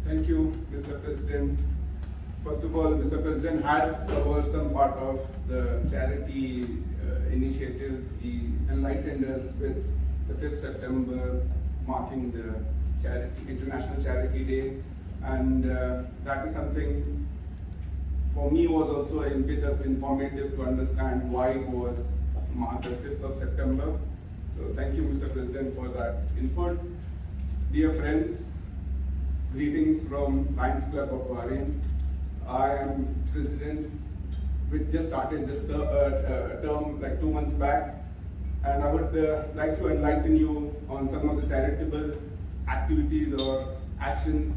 Thank you, Mr. President. First of all, Mr. President had covered some part of the charity initiatives. He enlightened us with the 5th September marking the International Charity Day, and that is something for me was also a bit of informative to understand why it was marked the 5th of September. So thank you, Mr. President, for that input. Dear friends, greetings from Lions Club of Bahrain. I am president, which just started this term like 2 months back, and I would like to enlighten you on some of the charitable activities or actions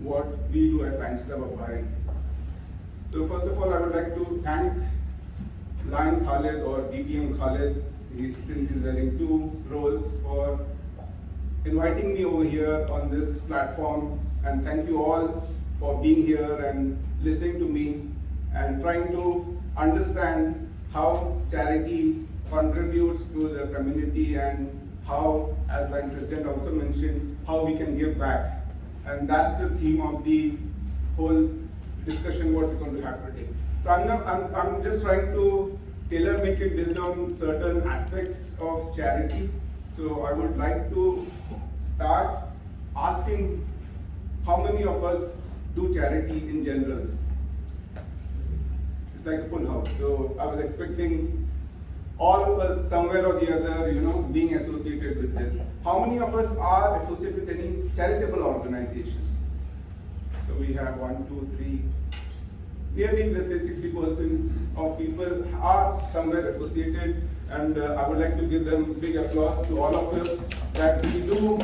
what we do at Lions Club of Bahrain. So first of all, I would like to thank Lion Khalid or BDTM Khalid, since he's wearing 2 roles, for inviting me over here on this platform, and thank you all for being here and listening to me and trying to understand how charity contributes to the community and how, as my president also mentioned, how we can give back. And that's the theme of the whole discussion what we're going to have today. So I'm just trying to tailor make it based on certain aspects of charity. So I would like to start asking how many of us do charity in general. It's like a full house. So I was expecting all of us somewhere or the other, being associated with this. How many of us are associated with any charitable organization? So we have 1, 2, 3, nearly let's say 60% of people are somewhere associated, and I would like to give them big applause to all of us that we do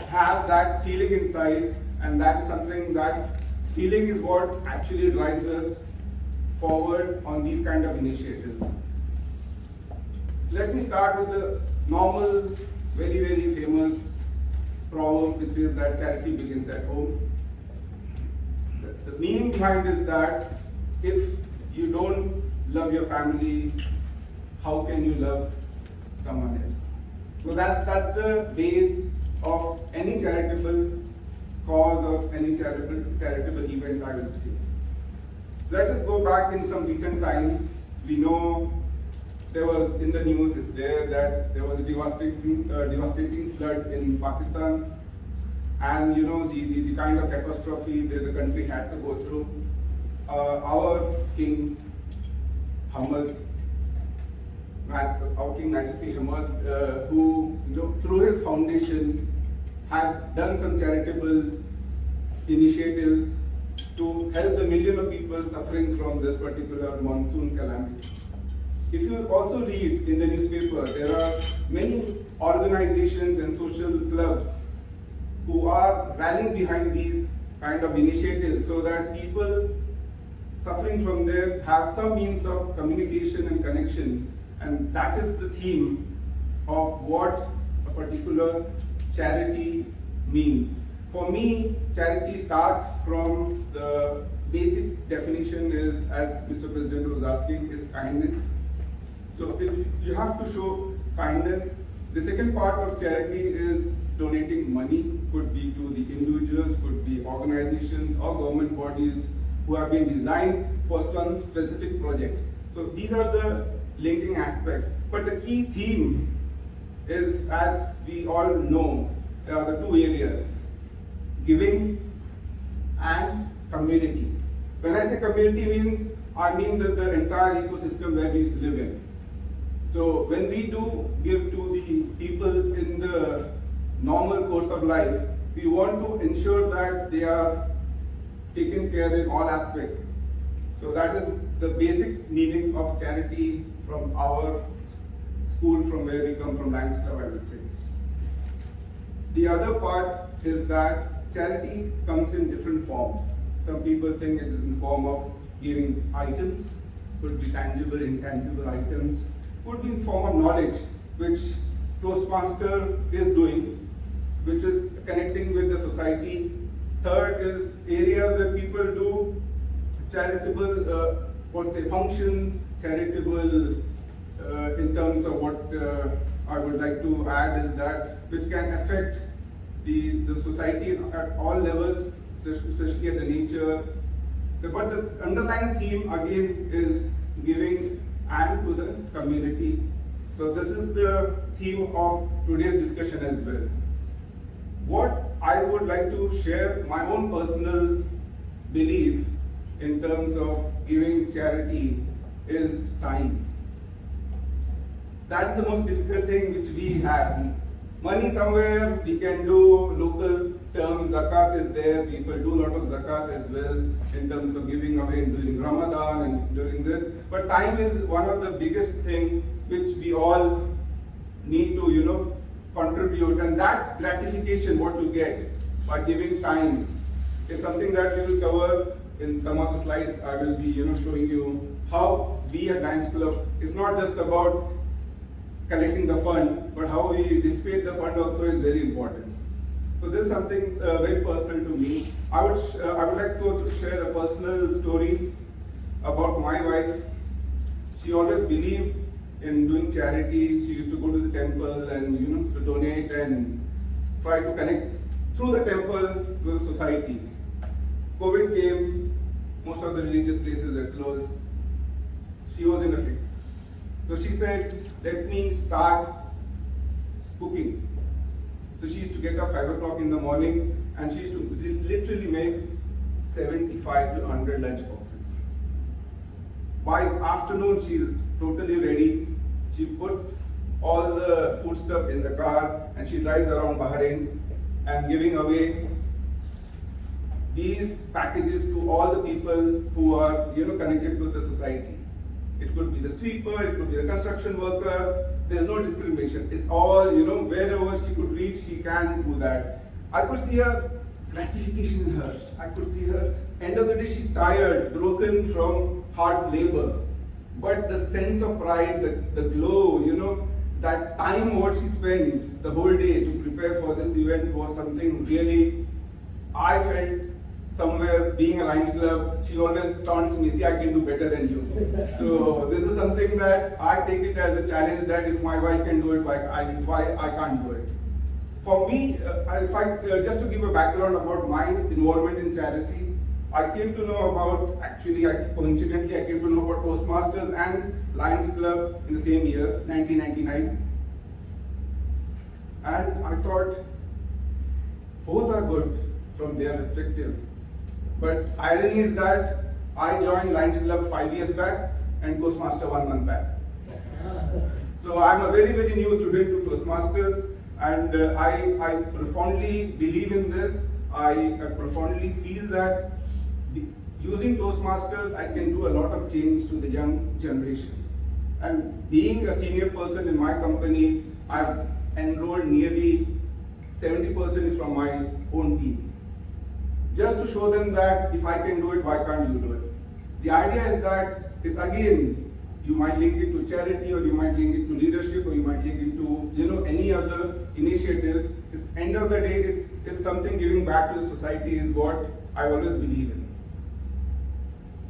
have that feeling inside, and that is something, that feeling is what actually drives us forward on these kind of initiatives. Let me start with the normal, very, very famous proverb which says that charity begins at home. The meaning behind is that if you don't love your family, how can you love someone else? So that's the base of any charitable cause or any charitable event, I will say. Let us go back in some recent times. We know there was in the news that there was a devastating flood in Pakistan, and the kind of catastrophe that the country had to go through. Our King Hamad, our King Majesty Hamad, who through his foundation had done some charitable initiatives to help the million of people suffering from this particular monsoon calamity. If you also read in the newspaper, there are many organizations and social clubs who are rallying behind these kind of initiatives so that people suffering from there have some means of communication and connection. And that is the theme of what a particular charity means. For me, charity starts from the basic definition is, as Mr. President was asking, is kindness. So if you have to show kindness, the second part of charity is donating money, could be to the individuals, could be organizations or government bodies who have been designed for some specific projects. So these are the linking aspects. But the key theme is, as we all know, the 2 areas, giving and community. When I say community I mean the entire ecosystem where we live in. So when we do give to the people in the normal course of life, we want to ensure that they are taken care in all aspects. So that is the basic meaning of charity from our school, from where we come from, Lions Club, I will say. The other part is that charity comes in different forms. Some people think it is in the form of giving items, could be tangible, intangible items, could be in form of knowledge, which Toastmasters is doing, which is connecting with the society. Third is areas where people do charitable, functions, charitable in terms of what I would like to add is that which can affect the society at all levels, especially at the nature. But the underlying theme again is giving and to the community. So this is the theme of today's discussion as well. What I would like to share my own personal belief in terms of giving charity is time. That's the most difficult thing which we have. Money somewhere we can do, local terms, zakat is there, people do a lot of zakat as well in terms of giving away during Ramadan and during this. But time is one of the biggest thing which we all need to, contribute, and that gratification what you get by giving time is something that we will cover in some of the slides. I will be, showing you how we at Lions Club, it's not just about collecting the fund, but how we dissipate the fund also is very important. So this is something very personal to me. I would like to also share a personal story about my wife. She always believed in doing charity. She used to go to the temple and to donate and try to connect through the temple to the society. COVID came, most of the religious places were closed. She was in a fix. So she said, let me start cooking. So she used to get up 5 o'clock in the morning and she used to literally make 75 to 100 lunch boxes. By afternoon, she's totally ready. She puts all the food stuff in the car and she drives around Bahrain and giving away these packages to all the people who are connected to the society. It could be the sweeper, it could be the construction worker. There's no discrimination. It's all, wherever she could reach, she can do that. I could see her gratification in her. I could see her, end of the day, she's tired, broken from hard labor. But the sense of pride, the glow, that time what she spent the whole day to prepare for this event was something really, I felt somewhere being a Lions Club, she always taunts me, see, I can do better than you. So this is something that I take it as a challenge that if my wife can do it, why I can't do it. For me, just to give a background about my involvement in charity, I came to know about, coincidentally, I came to know about Toastmasters and Lions Club in the same year, 1999. And I thought, both are good from their perspective. But irony is that I joined Lions Club 5 years back and Toastmaster 1 month back. So I'm a very, very new student to Toastmasters, and I profoundly believe in this. I profoundly feel that using Toastmasters, I can do a lot of change to the young generation. And being a senior person in my company, I've enrolled nearly 70% is from my own team. Just to show them that if I can do it, why can't you do it? The idea is that it's again, you might link it to charity, or you might link it to leadership, or you might link it to any other initiatives. It's end of the day, it's something giving back to the society is what I always believe in.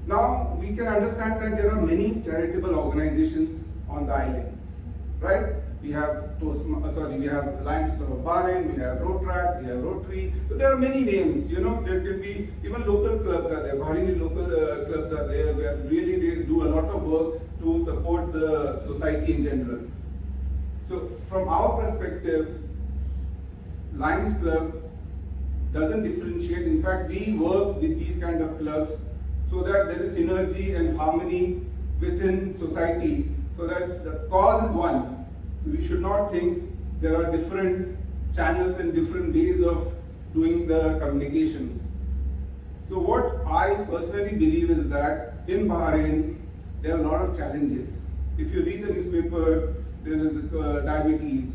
Now we can understand that there are many charitable organizations on the island, right? We have we have Lions Club of Bahrain, we have Rotaract, we have Rotary. So there are many names, there can be even local clubs are there, Bahraini local clubs are there, where really they do a lot of work to support the society in general. So from our perspective, Lions Club doesn't differentiate. In fact, we work with these kind of clubs so that there is synergy and harmony within society, so that the cause is one. So we should not think there are different channels and different ways of doing the communication. So what I personally believe is that in Bahrain, there are a lot of challenges. If you read the newspaper, there is diabetes,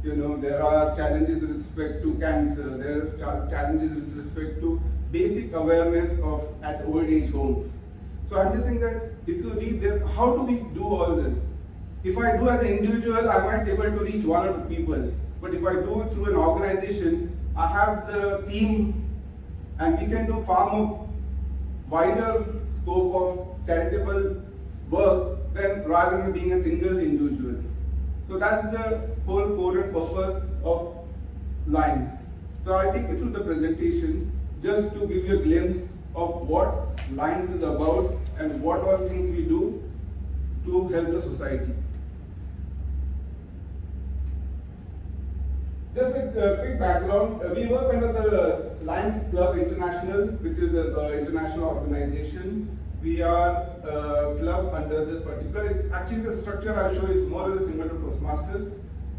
there are challenges with respect to cancer, there are challenges with respect to basic awareness of at old age homes. So I'm just saying that if you read there, how do we do all this? If I do as an individual, I might be able to reach 1 or 2 people. But if I do it through an organization, I have the team and we can do far more wider scope of charitable work than rather than being a single individual. So that's the whole core and purpose of Lions. So I'll take you through the presentation just to give you a glimpse of what Lions is about and what all things we do to help the society. Just a quick background. We work under the Lions Club International, which is an international organization. We are a club under this particular. Actually, the structure I'll show is more or less similar to Toastmasters.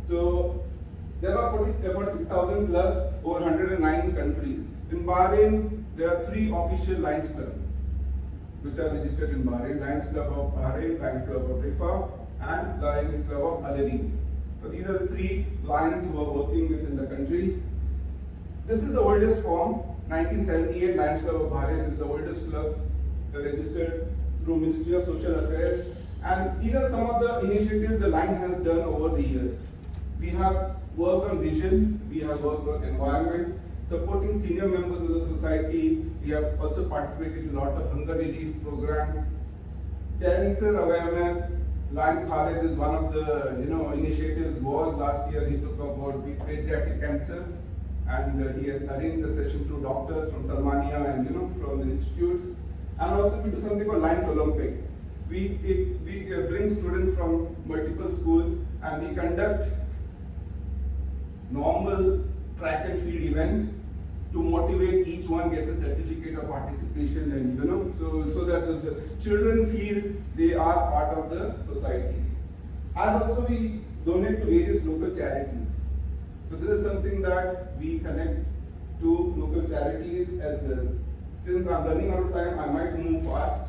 So there are 46,000 clubs over 109 countries. In Bahrain, there are 3 official Lions clubs which are registered in Bahrain: Lions Club of Bahrain, Lions Club of Rifa, and Lions Club of Al. So these are the 3 lions who are working within the country. This is the oldest form. 1978 Lions Club of Bahrain is the oldest club registered through Ministry of Social Affairs. And these are some of the initiatives the line has done over the years. We have worked on vision, we have worked on environment, supporting senior members of the society. We have also participated in a lot of hunger relief programs. Cancer awareness. Lion Khalid is one of the initiatives. Was last year he took about pediatric cancer, and he has arranged the session through doctors from Salmania and from the institutes. And also we do something called Lions Olympic. We bring students from multiple schools and we conduct normal track and field events to motivate. Each one gets a certificate of participation, and so that the children feel they are part of the society. And also we donate to various local charities. So this is something that we connect to local charities as well. Since I'm running out of time, I might move fast.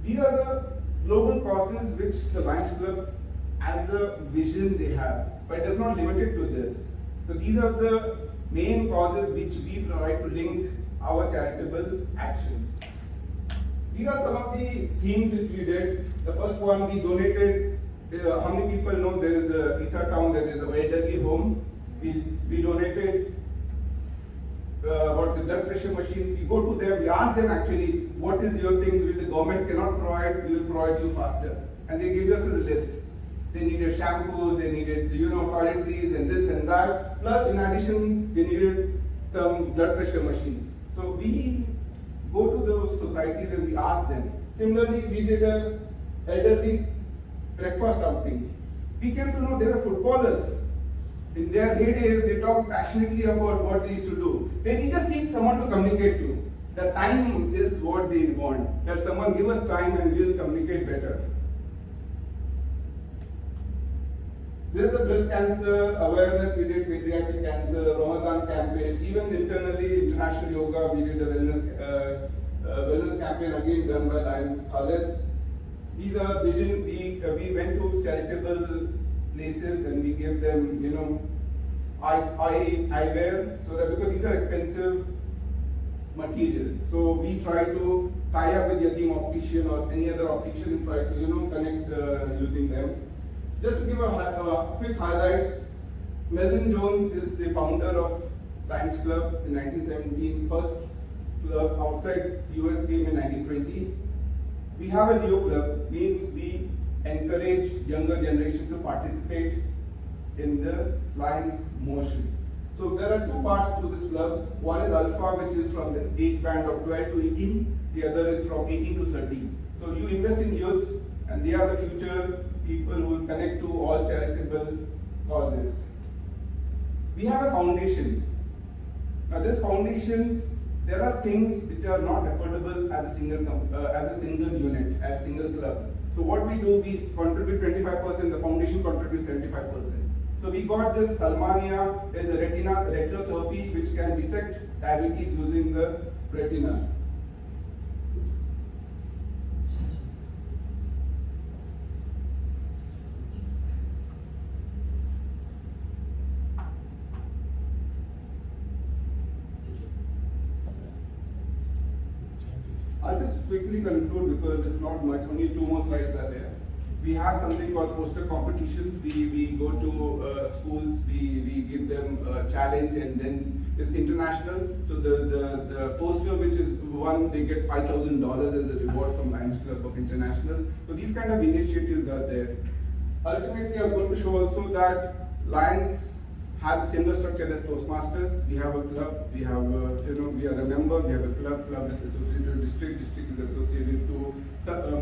These are the global causes which the Lions Club, as a vision they have, but it is not limited to this. So these are the main causes which we try to link our charitable actions. These are some of the themes which we did. The first one, we donated, how many people know there is a Isa town, there is a elderly home. We donated blood pressure machines. We go to them, we ask them actually, what is your things which the government cannot provide, we will provide you faster. And they give us a list. They needed shampoos, they needed toiletries and this and that. Plus, in addition, they needed some blood pressure machines. So we go to those societies and we ask them. Similarly, we did a elderly breakfast outing. We came to know there are footballers. In their heydays, they talk passionately about what they used to do. They just need someone to communicate to. The time is what they want. That someone give us time and we will communicate better. This is the breast cancer awareness. We did pediatric cancer, Ramadan campaign. Even internally, international yoga, we did a wellness campaign again done by Lion Khalid. These are vision. We went to charitable places and we gave them, eyewear, so that because these are expensive material. So we try to tie up with Yatim optician or any other optician and try to, connect using them. Just to give a quick highlight, Melvin Jones is the founder of Lions Club in 1917. First club outside US came in 1920. We have a Leo Club, means we encourage younger generation to participate in the Lions motion. So there are 2 parts to this club. One is Alpha, which is from the age band of 12 to 18. The other is from 18 to 30. So you invest in youth, and they are the future people who will connect to all charitable causes. We have a foundation. Now this foundation, there are things which are not affordable as a single unit, as a single club. So what we do, we contribute 25%, the foundation contributes 75%. So we got this Salmania, there's a retinotherapy which can detect diabetes using the retina. I'll just quickly conclude because it's not much, only 2 more slides are there. We have something called poster competition. We go to schools, we give them a challenge, and then it's international. So the poster which is won, they get $5,000 as a reward from Lions Club of International. So these kind of initiatives are there. Ultimately, I was going to show also that Lions has a similar structure as Toastmasters. We have a club, we have we are a member, we have a club is associated to district is associated to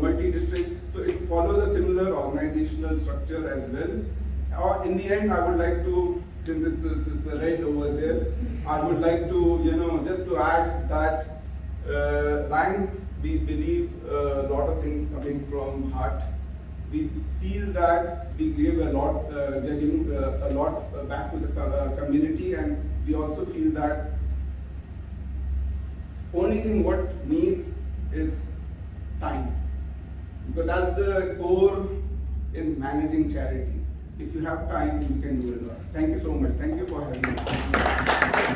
multi-district. So it follows a similar organizational structure as well. In the end, I would like to, since it's a red over there, I would like to, just to add that Lions, we believe a lot of things coming from heart. We feel that we give a lot, we are giving a lot back to the community, and we also feel that only thing what needs is time, because that's the core in managing charity. If you have time, you can do a lot. Thank you so much. Thank you for having me.